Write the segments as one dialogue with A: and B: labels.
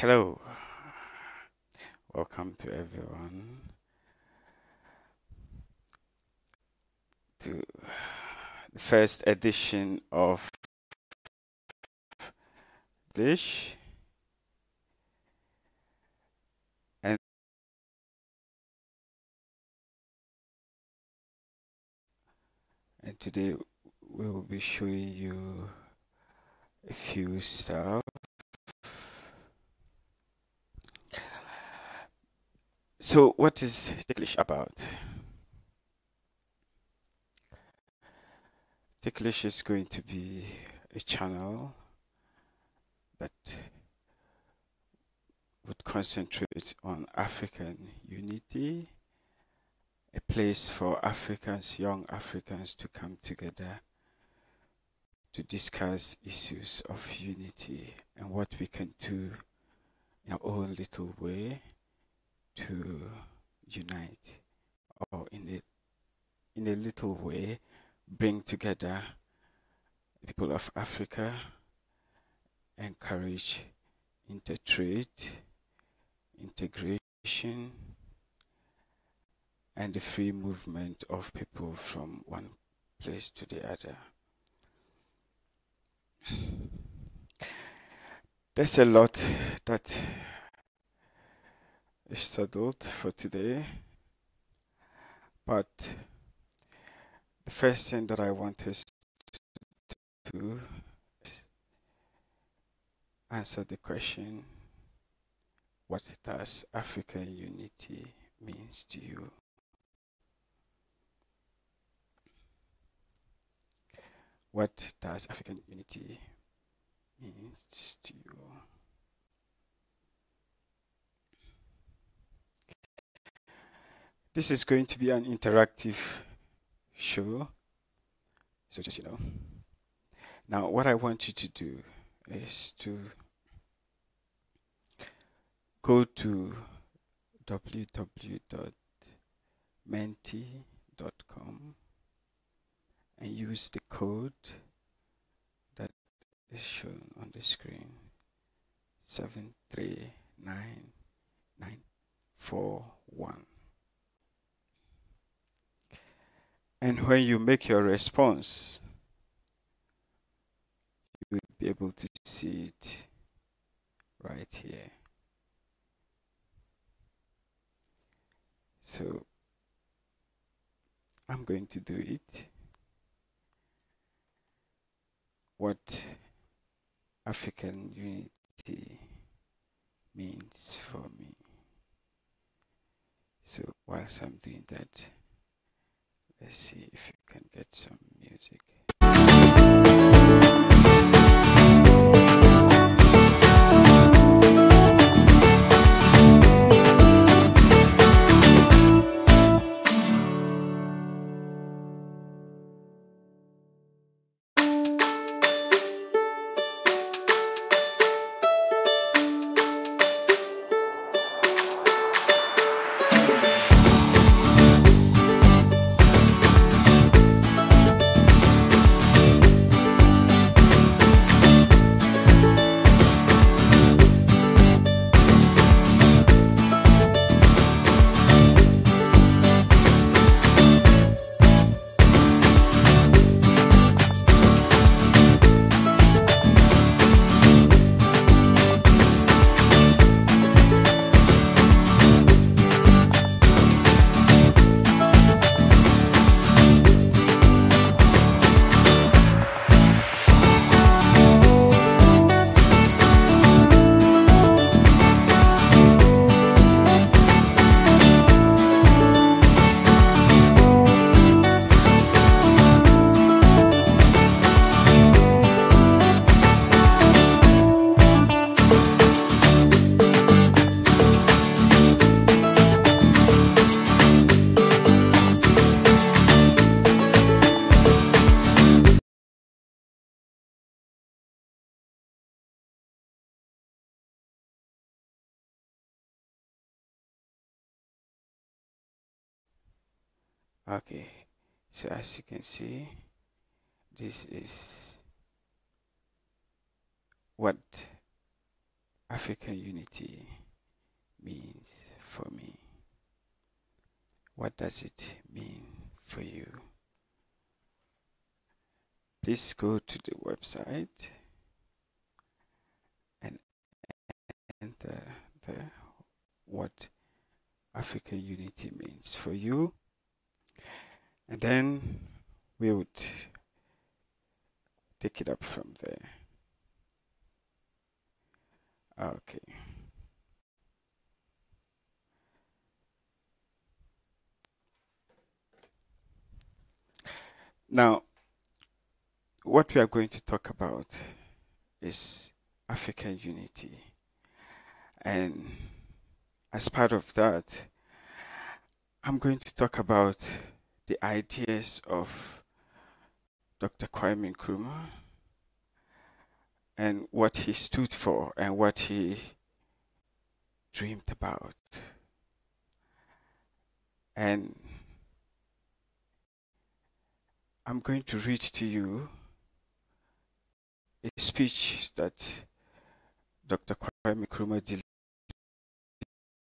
A: Hello, welcome to everyone to the first edition of Ticklish, and today we will be showing you a few stuff. So, what is Ticklish about? Ticklish is going to be a channel that would concentrate on African unity, a place for Africans, young Africans, to come together to discuss issues of unity and what we can do in our own little way to unite, or in a little way bring together the people of Africa, encourage intertrade, integration, and the free movement of people from one place to the other. There's a lot that is settled for today, but the first thing that I want us to do is answer the question, what does African unity means to you? What does African unity means to you? This is going to be an interactive show, so just Now, what I want you to do is to go to www.menti.com and use the code that is shown on the screen, 739941. And when you make your response, you will be able to see it right here. So I'm going to do it. What African unity means for me. So whilst I'm doing that, let's see if you can get some music. Okay, so as you can see, this is what African unity means for me. What does it mean for you? Please go to the website and enter what African unity means for you, and then we would take it up from there. Okay. Now, what we are going to talk about is African unity. And as part of that, I'm going to talk about the ideas of Dr. Kwame Nkrumah and what he stood for and what he dreamed about. And I'm going to read to you a speech that Dr. Kwame Nkrumah delivered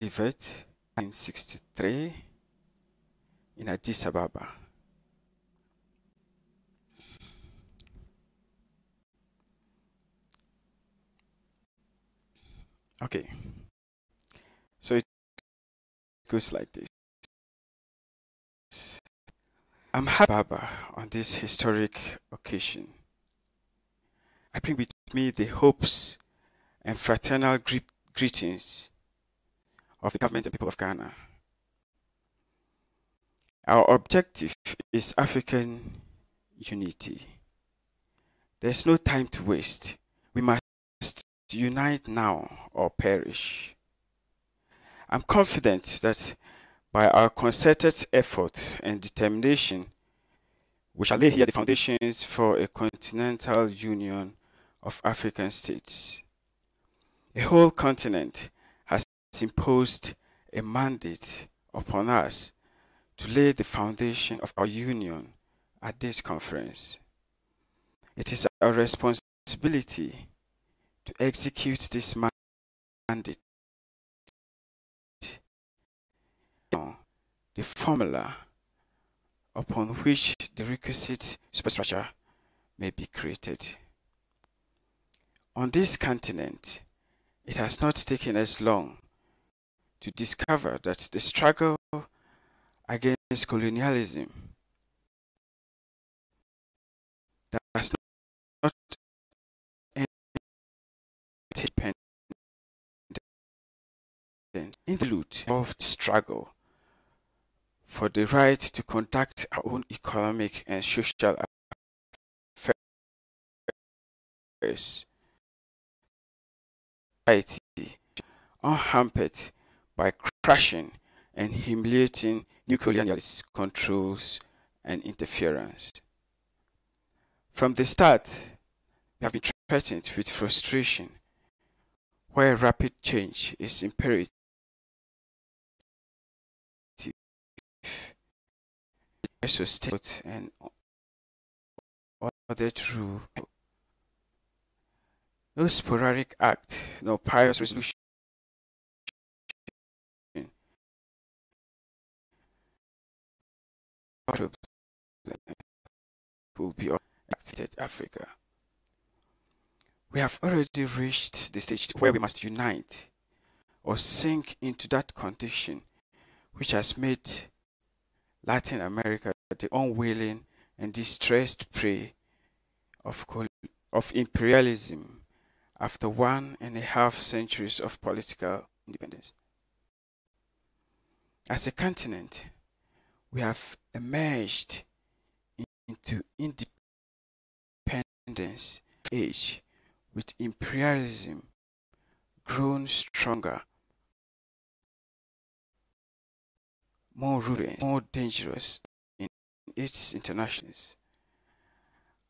A: in 1963 in Addis Ababa. Okay, so it goes like this. I'm happy Baba on this historic occasion. I bring with me the hopes and fraternal greetings of the government and people of Ghana. Our objective is African unity. There's no time to waste. We must unite now or perish. I'm confident that by our concerted effort and determination, we shall lay here the foundations for a continental union of African states. A whole continent has imposed a mandate upon us to lay the foundation of our union at this conference. It is our responsibility to execute this mandate. The formula upon which the requisite superstructure may be created. On this continent, it has not taken us long to discover that the struggle against colonialism does not end independent, involved struggle for the right to conduct our own economic and social affairs, unhampered by crushing and humiliating new colonialist controls and interference. From the start, we have been threatened with frustration, where rapid change is imperative. State and ordered rule. No sporadic act, no pious resolution will be acted Africa. We have already reached the stage where we must unite or sink into that condition which has made Latin America the unwilling and distressed prey of imperialism after 1.5 centuries of political independence. As a continent, we have emerged into independence age with imperialism grown stronger, more ruthless, more dangerous in its internationals.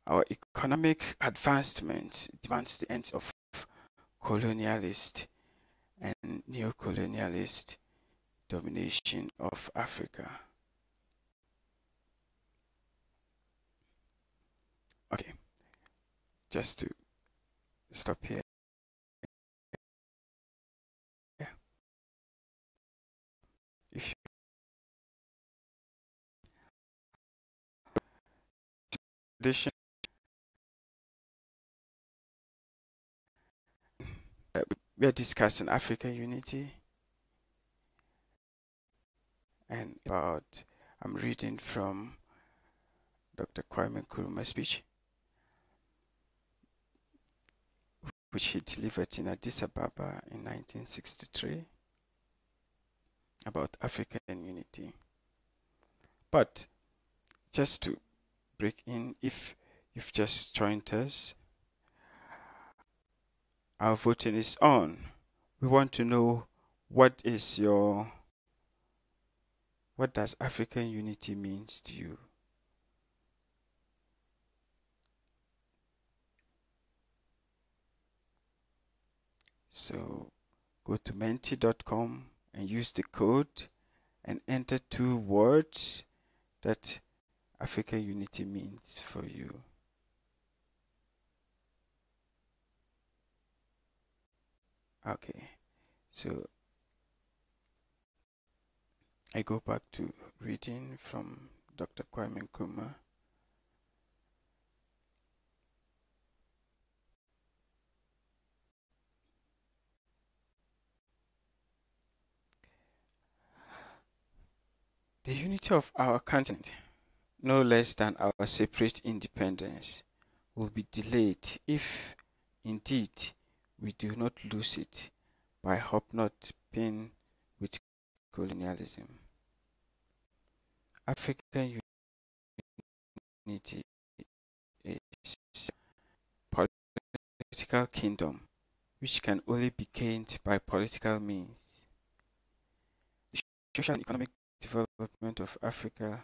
A: Our economic advancement demands the end of colonialist and neo-colonialist domination of Africa. Okay, just to stop here. edition, we are discussing African unity and about, I'm reading from Dr. Kwame Nkrumah's speech, which he delivered in Addis Ababa in 1963 about African unity. But just to break in, if you've just joined us, our voting is on. We want to know what does African unity means to you? So go to menti.com and use the code and enter 2 words that African unity means for you. Okay, so I go back to reading from Dr. Kwame Nkrumah. The unity of our continent, no less than our separate independence, will be delayed if, indeed, we do not lose it by hobnobbing with colonialism. African unity is a political kingdom which can only be gained by political means. The social and economic development of Africa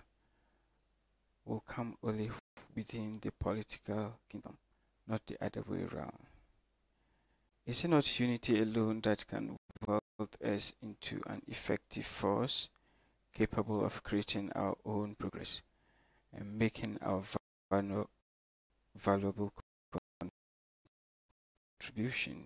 A: will come only within the political kingdom, not the other way around. Is it not unity alone that can weld us into an effective force capable of creating our own progress and making our valuable contribution?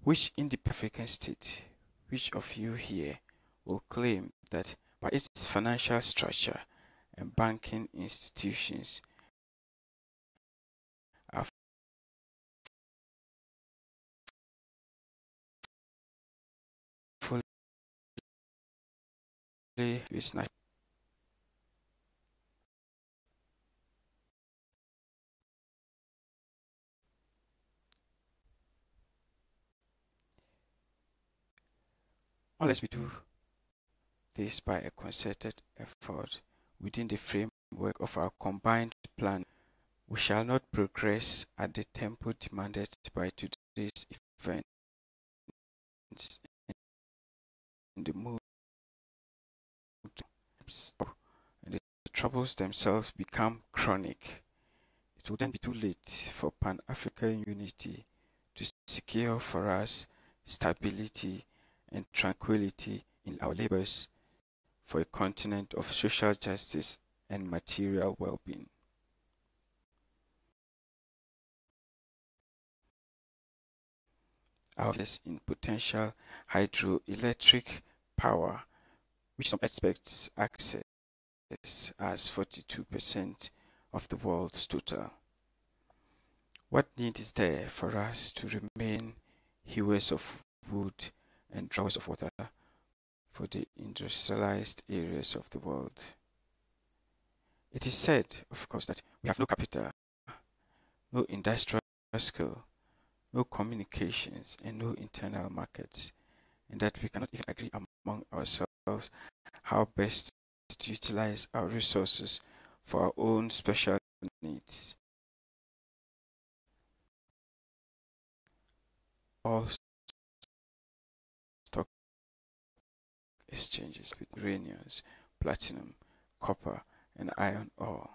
A: Which in the African state, which of you here will claim that by its financial structure and banking institutions are fully snatched? Unless we do this by a concerted effort within the framework of our combined plan, we shall not progress at the tempo demanded by today's events in the mood, and the troubles themselves become chronic. It will then be too late for Pan-African unity to secure for us stability and tranquility in our labors for a continent of social justice and material well-being. Our in potential hydroelectric power, which some experts access as 42% of the world's total. What need is there for us to remain hewers of wood and drawers of water for the industrialized areas of the world? It is said, of course, that we have no capital, no industrial skill, no communications, and no internal markets, and that we cannot even agree among ourselves how best to utilize our resources for our own special needs. All stock exchanges with uranium, platinum, copper, and iron ore.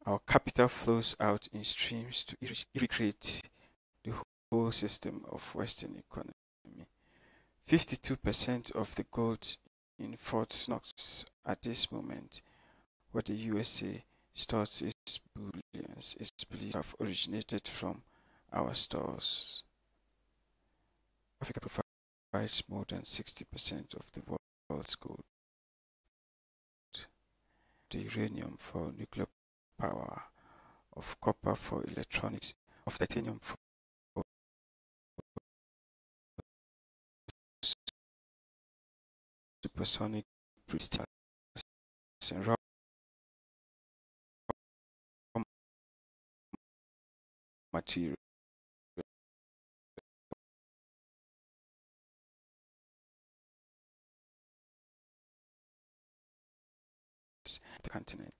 A: Our capital flows out in streams to irrigate the whole system of Western economy. 52% of the gold in Fort Knox at this moment, where the USA stores its bullions, is believed to have originated from our stores. Africa provides more than 60% of the world's gold. the uranium for nuclear power, of copper for electronics, of titanium for supersonic crystals, and raw materials. The continent.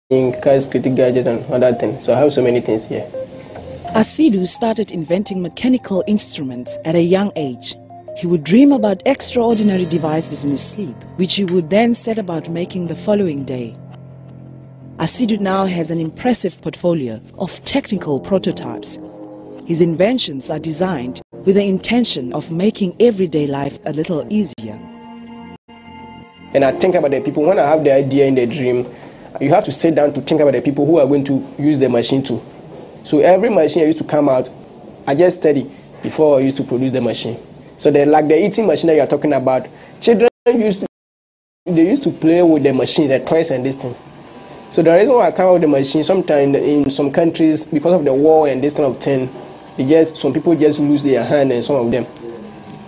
B: cars, critical gadgets, and other things. So I have so many things here.
C: Asidu started inventing mechanical instruments at a young age. He would dream about extraordinary devices in his sleep, which he would then set about making the following day. Asidu now has an impressive portfolio of technical prototypes. His inventions are designed with the intention of making everyday life a little easier.
B: And I think about the people. When I have the idea in the dream, you have to sit down to think about the people who are going to use the machine too. So every machine I used to come out, I just study before I used to produce the machine. So like the eating machine that you are talking about, children used to play with the machines, the toys and this thing. So the reason why I come out with the machine, sometimes in some countries, because of the war and this kind of thing, some people just lose their hand and some of them.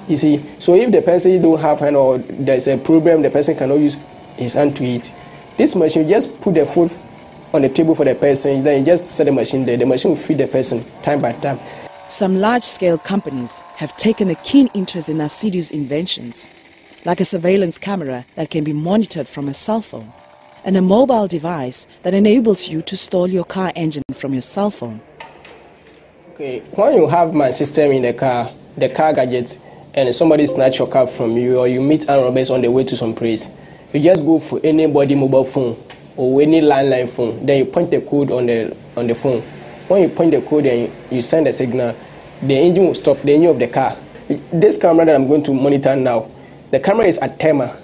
B: You see, so if the person don't have hand or there's a problem, the person cannot use his hand to eat. This machine, you just put the food on the table for the person, then you just set the machine there. The machine will feed the person time by time.
C: Some large-scale companies have taken a keen interest in Asidu's inventions, like a surveillance camera that can be monitored from a cell phone, and a mobile device that enables you to stall your car engine from your cell phone.
B: Okay, when you have my system in the car gadget, and somebody snatch your car from you, or you meet armed robbers on the way to some place, you just go for anybody mobile phone or any landline phone, then you point the code on the phone. When you point the code and you send a signal, the engine will stop, the engine of the car. This camera that I'm going to monitor now, the camera is at Tema,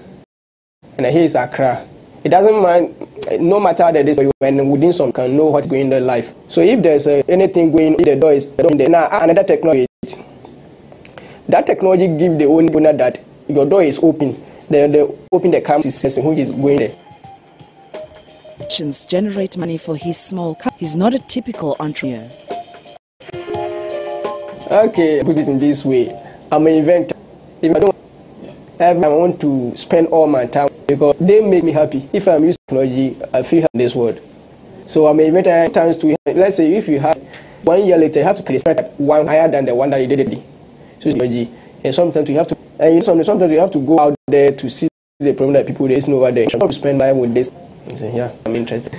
B: and here is Accra. It doesn't mind, no matter the distance, and within some can know what's going in their life. So if there's anything going in the door, is there. Now another technology. That technology gives the owner that your door is open. They open the camera system, who is going there.
C: Generate money for his small car. He's not a typical entrepreneur.
B: Okay, put it in this way. I'm an inventor. If I don't I want to spend all my time because they make me happy. If I'm using technology, I feel happy in this world. So I'm an inventor times to, let's say if you have 1 year later, you have to create one higher than the one that you did it. So technology. And sometimes you have to sometimes you have to go out there to see the problem that people are facing over there. I want to spend time with this. So, yeah, I'm interested.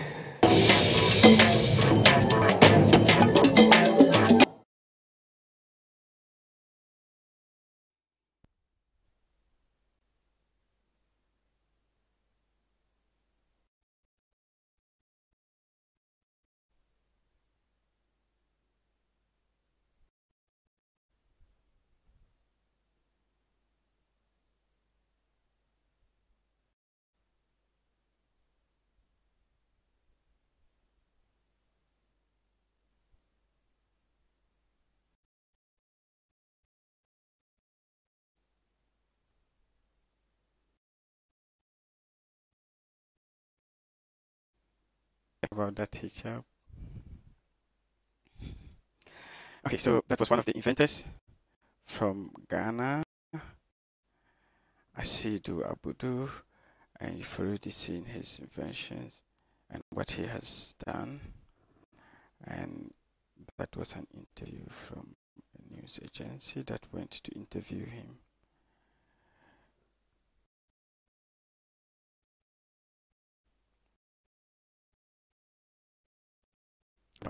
A: About that hijab. Okay, so that was one of the inventors from Ghana, Asidu Abudu, and you've already seen his inventions and what he has done. And that was an interview from a news agency that went to interview him.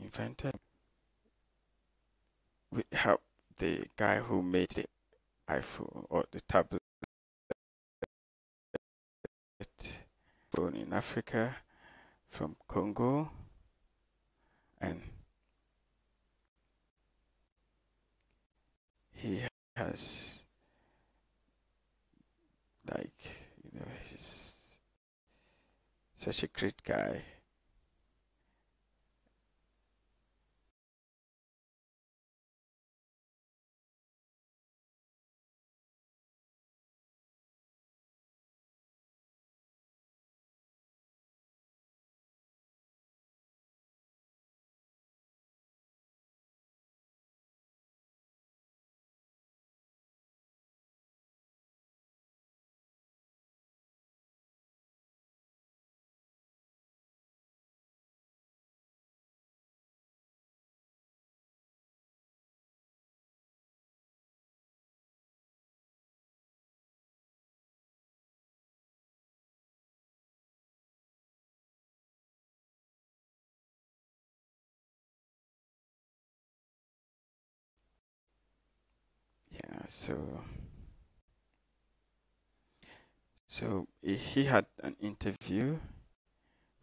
A: Inventor. We have the guy who made the iPhone or the tablet phone in Africa from Congo, and he has, like, he's such a great guy. So he had an interview,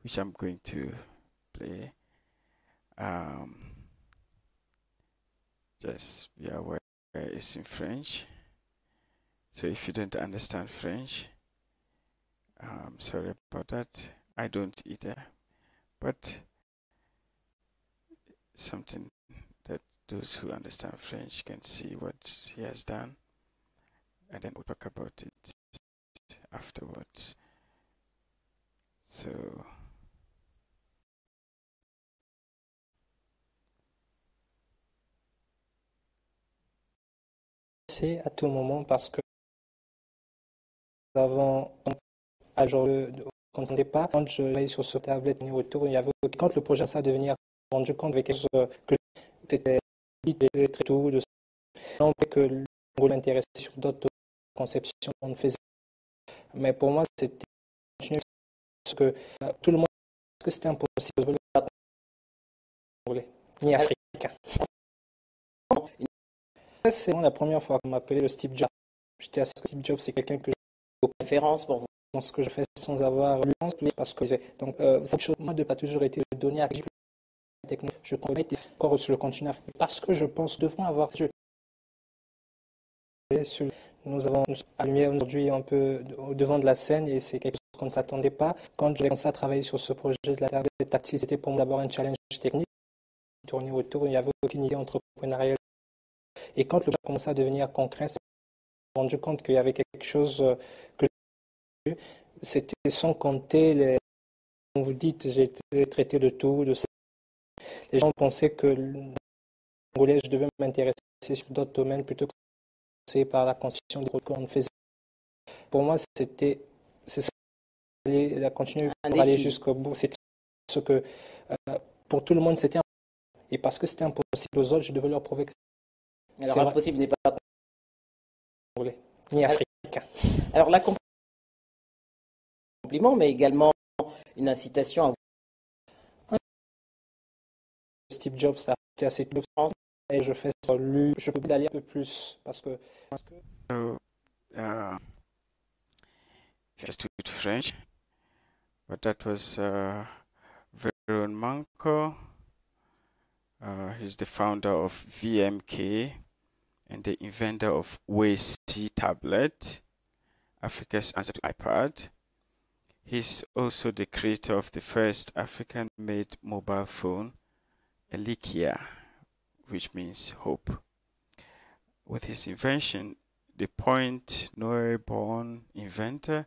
A: which I'm going to play. Just be aware it's in French. So if you don't understand French, sorry about that. I don't either, but something that those who understand French can see what he has done, and then we'll talk about it afterwards. So
D: c'est à tout moment parce que nous avons à jour quand on pas quand je vais sur ce tablette autour il y avait quand le projet ça devenir rendu compte avec quelque chose que c'était très tout de non que le m'intéressait sur d'autres conceptions on faisait mais pour moi c'était parce que tout le monde que c'était impossible de ni africain. C'est la première fois qu'on m'appelait le Steve Jobs. J'étais à ce que Steve Jobs, c'est quelqu'un que j'ai référence pour vous. Dans ce que je fais sans avoir lu, parce que donc cette chose, moi, de pas toujours été de donner à la technologie. Je connais encore sur le continent africain parce que je pense devront avoir nous avons allumé aujourd'hui un peu au devant de la scène et c'est quelque chose qu'on ne s'attendait pas. Quand j'ai commencé à travailler sur ce projet de la tablette tactile, c'était pour moi d'abord un challenge technique. Tourner autour, il n'y avait aucune idée entrepreneuriale. Et quand le projet a commencé à devenir concret, je me suis rendu compte qu'il y avait quelque chose que j'ai vu. C'était sans compter les. Comme vous dites, j'ai été traité de tout, de ça. Les gens pensaient que je devais m'intéresser sur d'autres domaines plutôt que c'est par la constitution des produits qu'on faisait. Pour moi, c'est ça, la continuer pour aller jusqu'au bout. C'était ce que pour tout le monde c'était impossible. Et parce que c'était impossible aux autres, je devais leur prouver que
E: alors impossible n'est pas
D: ni africain.
E: Alors la compliment, mais également une incitation à
D: Steve Jobs a été assez de France et je fais ça lui, je peux aller un peu plus parce que
A: just with French, but that was Veron Manco. He's the founder of VMK and the inventor of WayC tablet, Africa's answer to iPad. He's also the creator of the first African-made mobile phone, Elikia, which means hope. With his invention, the Point Noire-born inventor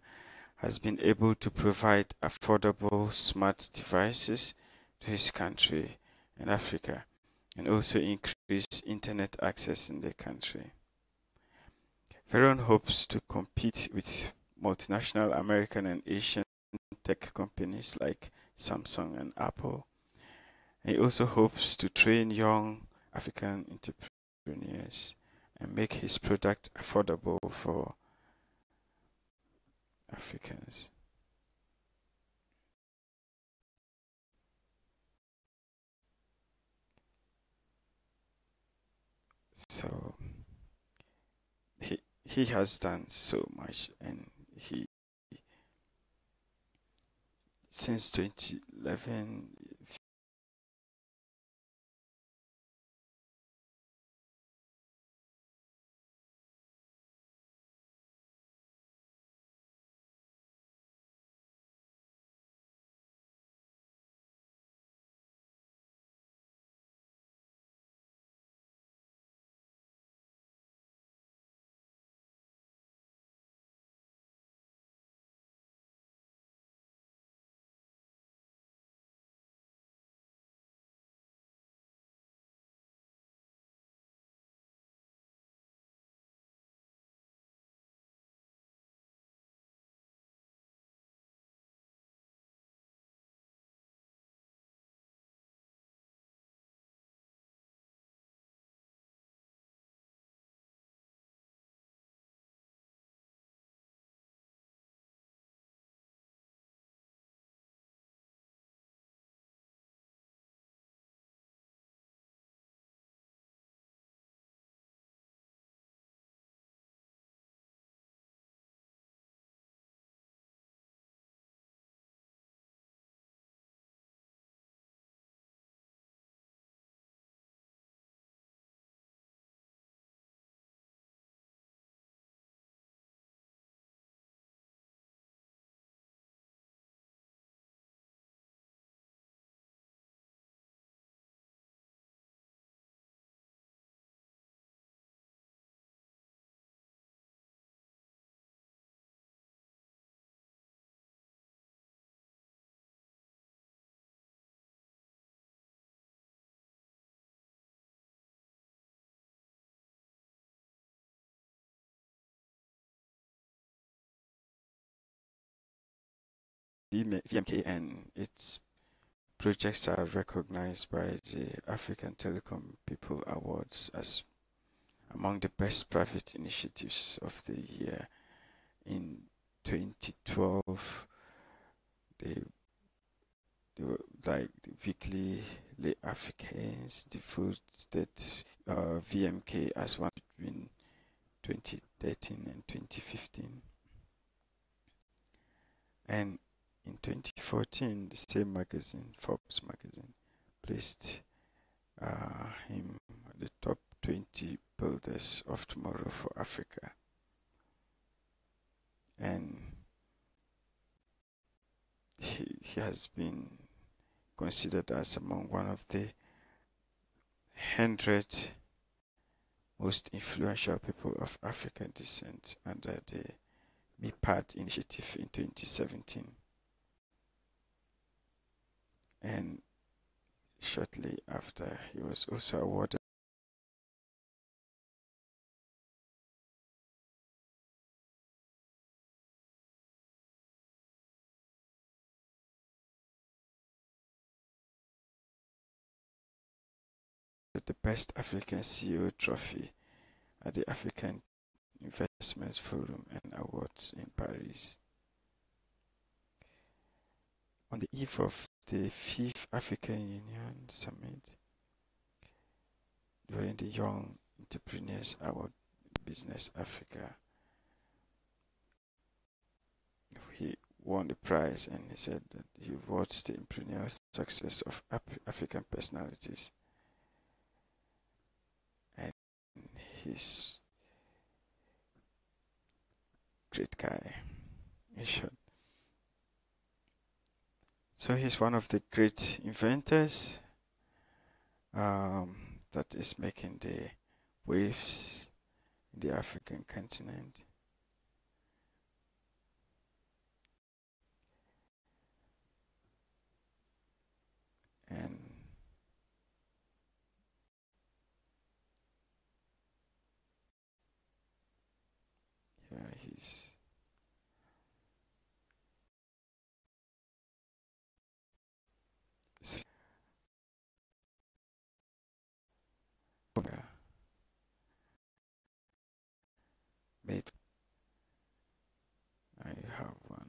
A: has been able to provide affordable smart devices to his country and Africa, and also increase internet access in the country. Veron hopes to compete with multinational American and Asian tech companies like Samsung and Apple. He also hopes to train young African entrepreneurs and make his product affordable for Africans. So he has done so much, and he since 2011 VMK, and its projects are recognized by the African Telecom People Awards as among the best private initiatives of the year. In 2012, they were like the weekly Les Africains devoted VMK as one between 2013 and 2015. And in 2014, the same magazine, Forbes magazine, placed him at the top 20 builders of tomorrow for Africa. And he has been considered as among one of the 100 most influential people of African descent under the MIPAD initiative in 2017. And shortly after, he was also awarded the Best African CEO trophy at the African Investments Forum and Awards in Paris. On the eve of the 5th African Union Summit, during the Young Entrepreneurs Award Business Africa, he won the prize, and he said that he watched the entrepreneurial success of African personalities, and he's great guy, in short. So he's one of the great inventors that is making the waves in the African continent. And yeah, he's made. I have one.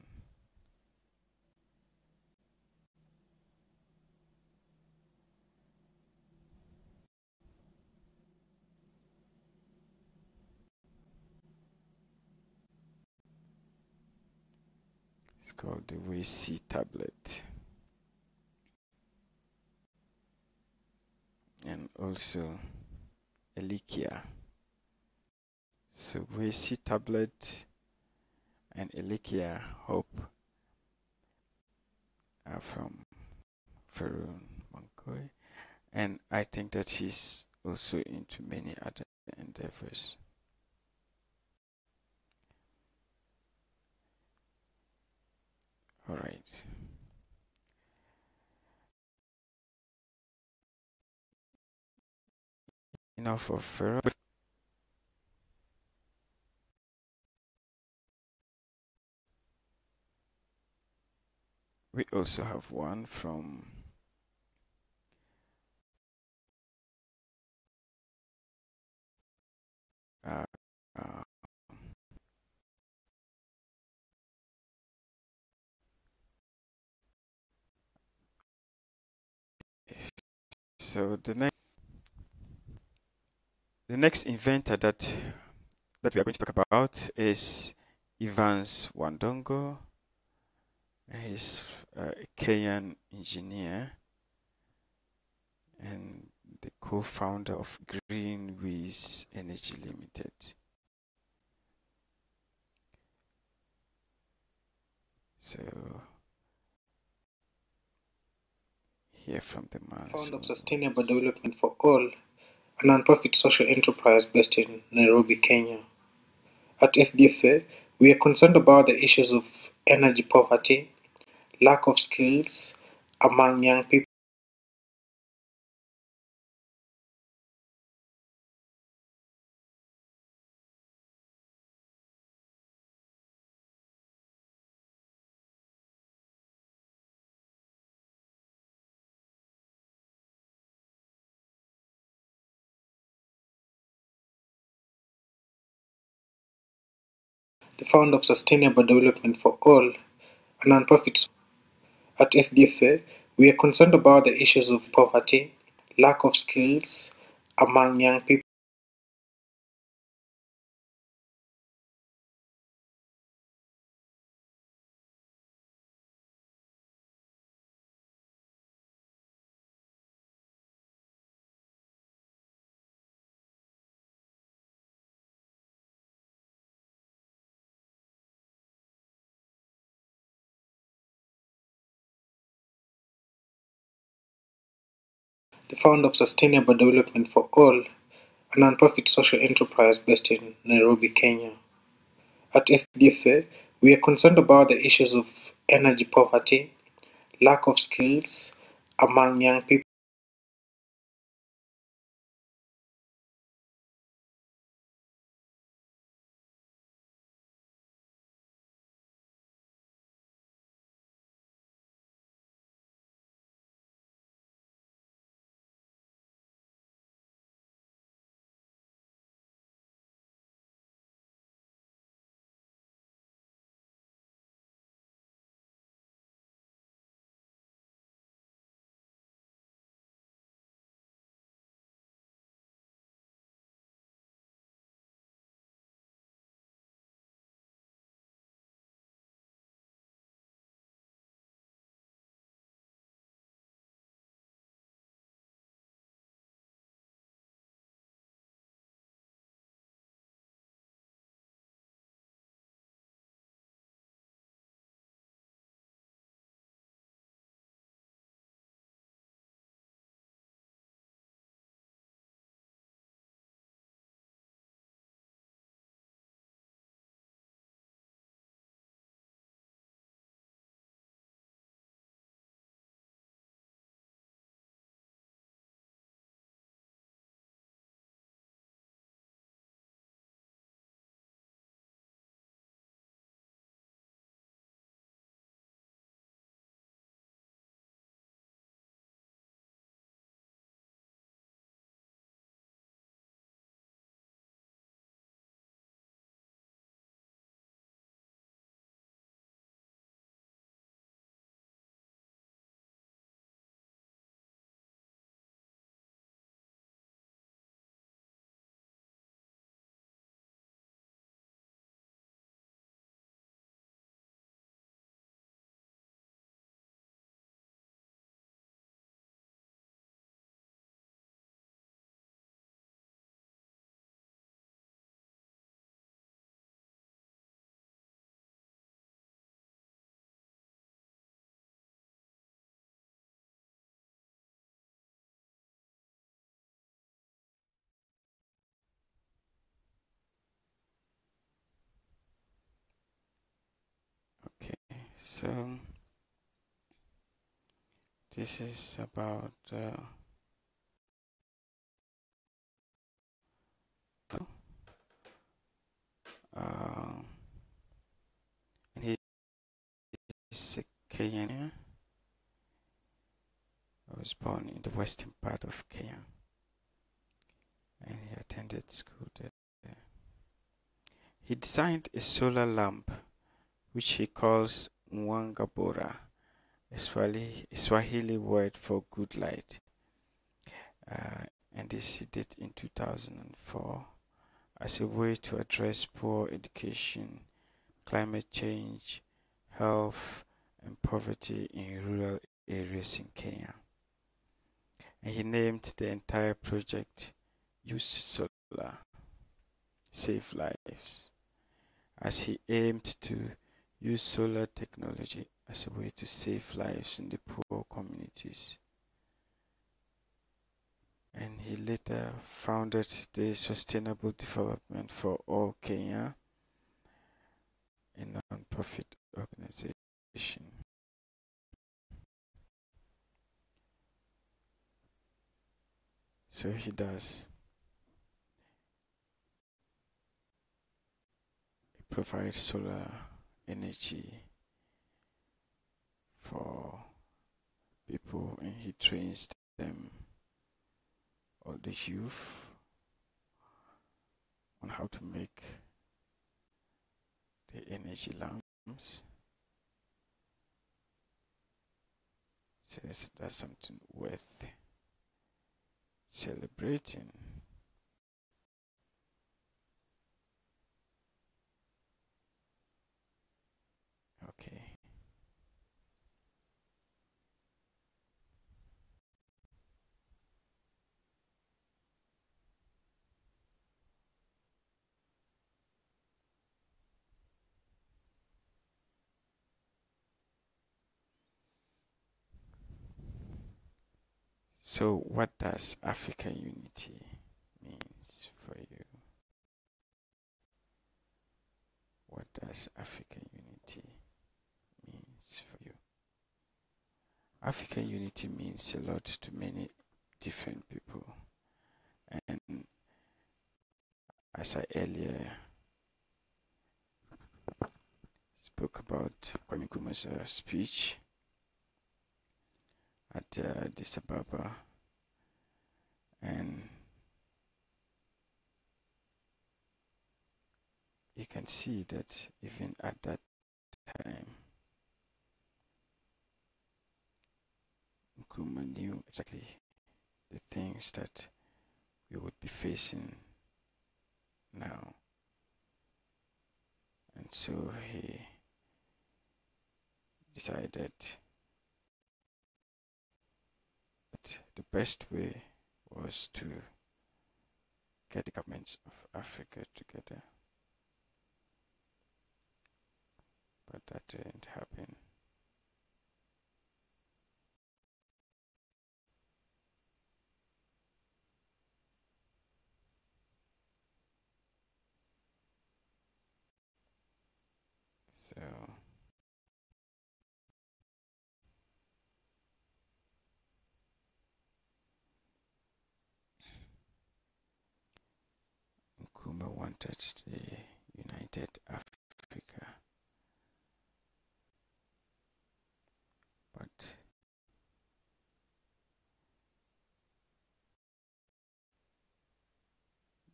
A: It's called the WC tablet. And also Elikia. So WC tablet and Elikia Hope are from Varun Mankoy, and I think that he's also into many other endeavors. All right. Enough of Varun. We also have one from uh, uh, so the next inventor that we are going to talk about is Evans Wandongo. He's a Kenyan engineer and the co-founder of Greenwiz Energy Limited. So, hear from the man.
F: Founder of Sustainable Development for All, a non-profit social enterprise based in Nairobi, Kenya. At SDFA, we are concerned about the issues of energy poverty, lack of skills among young people, the founder of Sustainable Development for All, a non-profit. At SDFA, we are concerned about the issues of poverty, lack of skills among young people. The founder of Sustainable Development for All, a non-profit social enterprise based in Nairobi, Kenya. At SDFA, we are concerned about the issues of energy poverty, lack of skills among young people.
A: Okay, so this is about uh, he's a Kenyan. I was born in the western part of Kenya, and he attended school there. He designed a solar lamp, which he calls Mwangabora, a Swahili word for good light. And this he did in 2004 as a way to address poor education, climate change, health, and poverty in rural areas in Kenya. And he named the entire project Use Solar, Save Lives, as he aimed to use solar technology as a way to save lives in the poor communities. And he later founded the Sustainable Development for All Kenya, a non-profit organization. So he provides solar energy for people, and he trains them, or the youth, on how to make the energy lamps. So that's something worth celebrating. Okay. So what does African unity means for you? What does African unity means for you? African unity means a lot to many different people. And as I earlier spoke about Kwame Nkrumah's speech at Addis Ababa, and you can see that even at that time, Nkrumah knew exactly the things that we would be facing now. And so he decided that the best way was to get the governments of Africa together. But that didn't happen. So Nkrumah wanted the united Africa, but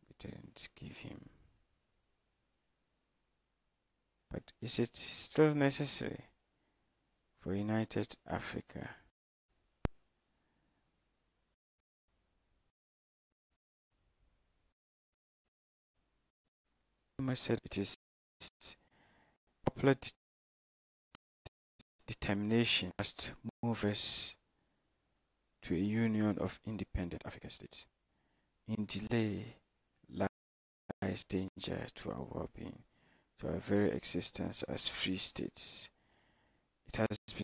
A: we didn't give him. But is it still necessary for united Africa? Nkrumah said it is popular determination must move us to a union of independent African states. In delay lies danger to our well-being, to our very existence as free states. It has been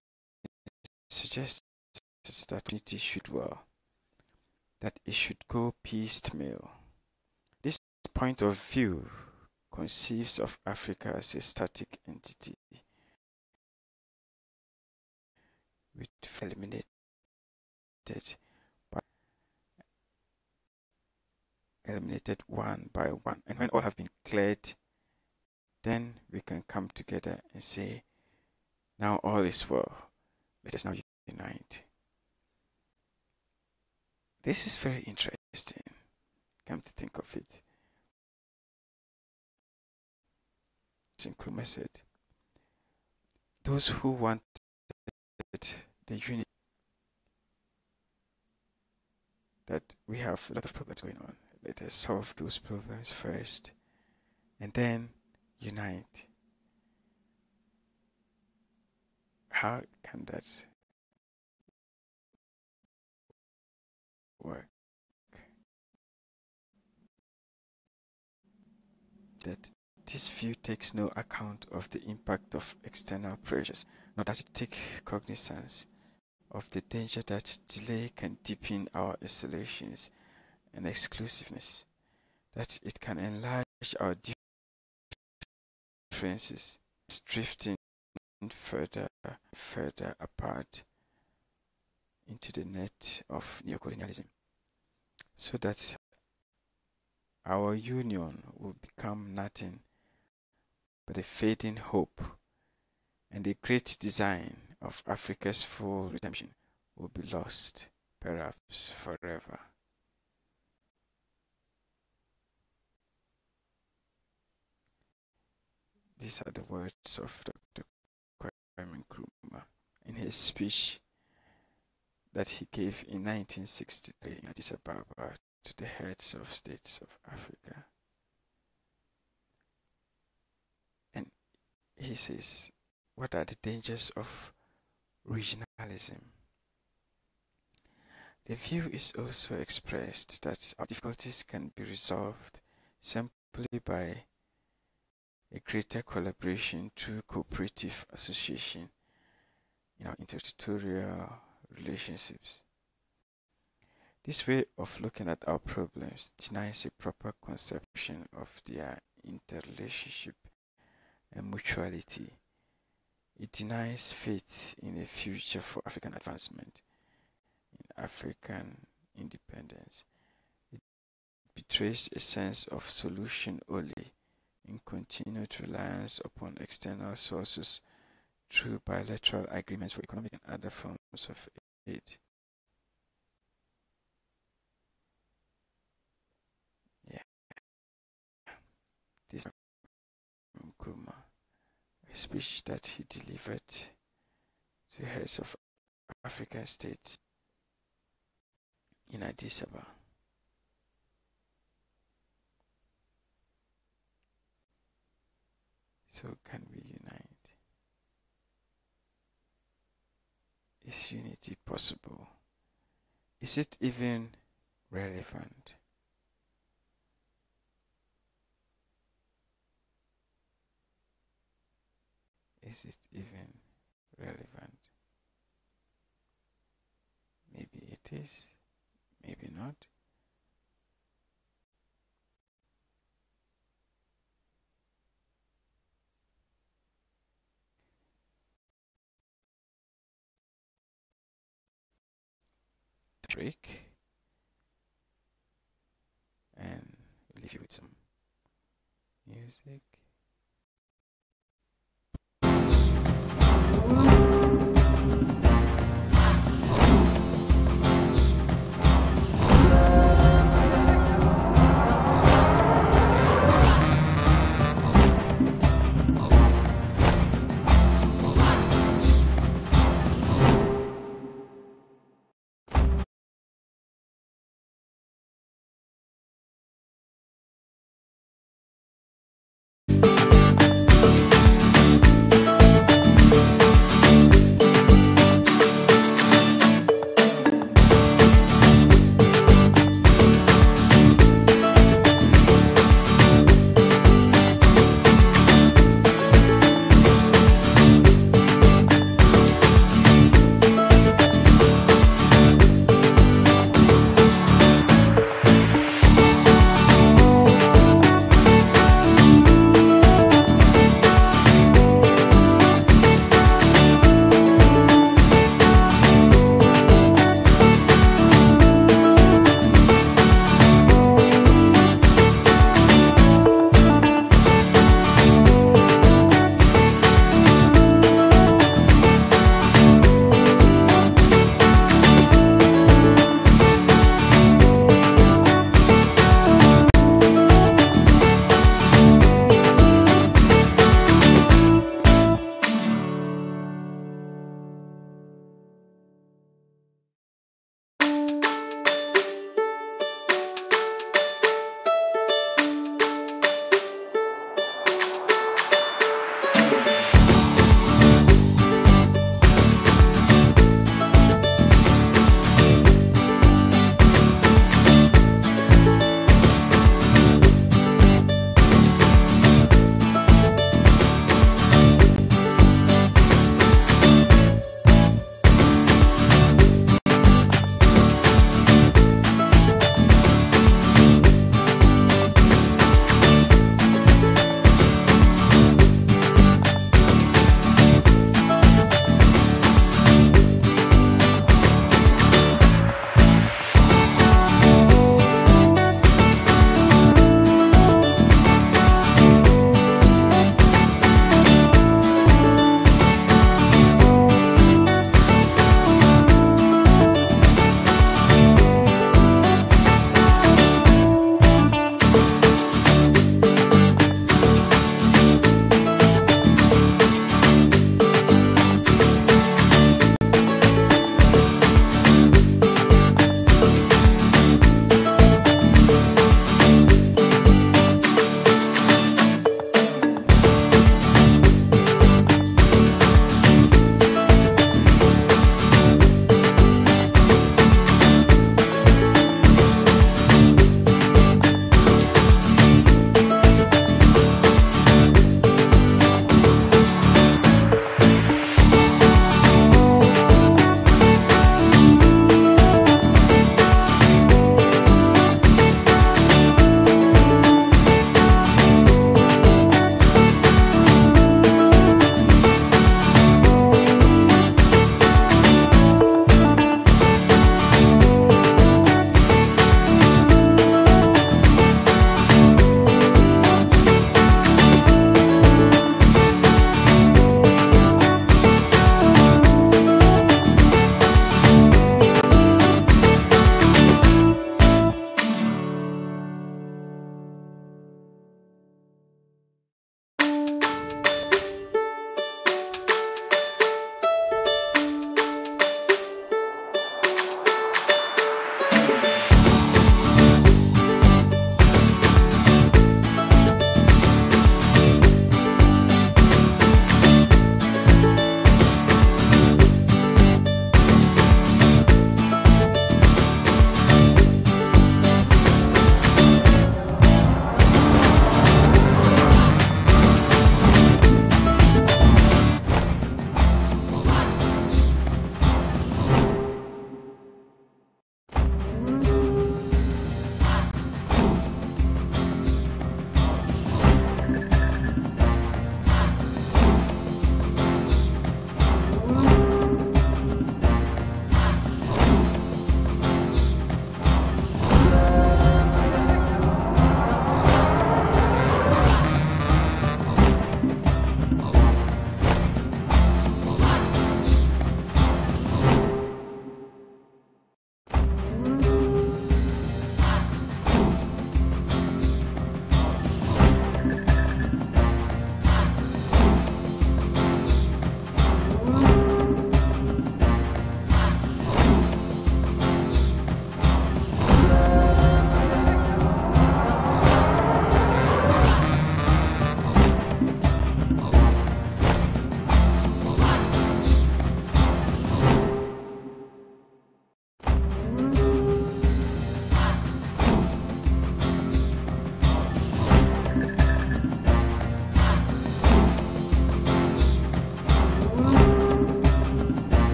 A: suggested that unity should that it should go piecemeal. This point of view conceives of Africa as a static entity which eliminated one by one, and when all have been cleared, then we can come together and say, now all is well, let us now unite. This is very interesting, come to think of it. Nkrumah said, those who wanted the unity, that we have a lot of problems going on, let us solve those problems first and then unite. How can that work? That this view takes no account of the impact of external pressures, nor does it take cognizance of the danger that delay can deepen our isolations and exclusiveness, that it can enlarge our differences, drifting further apart into the net of neocolonialism, so that our union will become nothing but a fading hope, and the great design of Africa's full redemption will be lost, perhaps forever. These are the words of Dr. Kwame Nkrumah in his speech that he gave in 1963 in Addis Ababa to the heads of states of Africa. And he says, what are the dangers of regionalism? The view is also expressed that our difficulties can be resolved simply by a greater collaboration through cooperative association in our interterritorial relationships. This way of looking at our problems denies a proper conception of their interrelationship and mutuality. It denies faith in a future for African advancement, in African independence. It betrays a sense of solution only in continued reliance upon external sources through bilateral agreements for economic and other forms of aid. Yeah, this Nkrumah, a speech that he delivered to heads of African states in Addis Ababa. So can we unite? Is unity possible? Is it even relevant? Is it even relevant? Maybe it is, maybe not. Break and leave you with some music.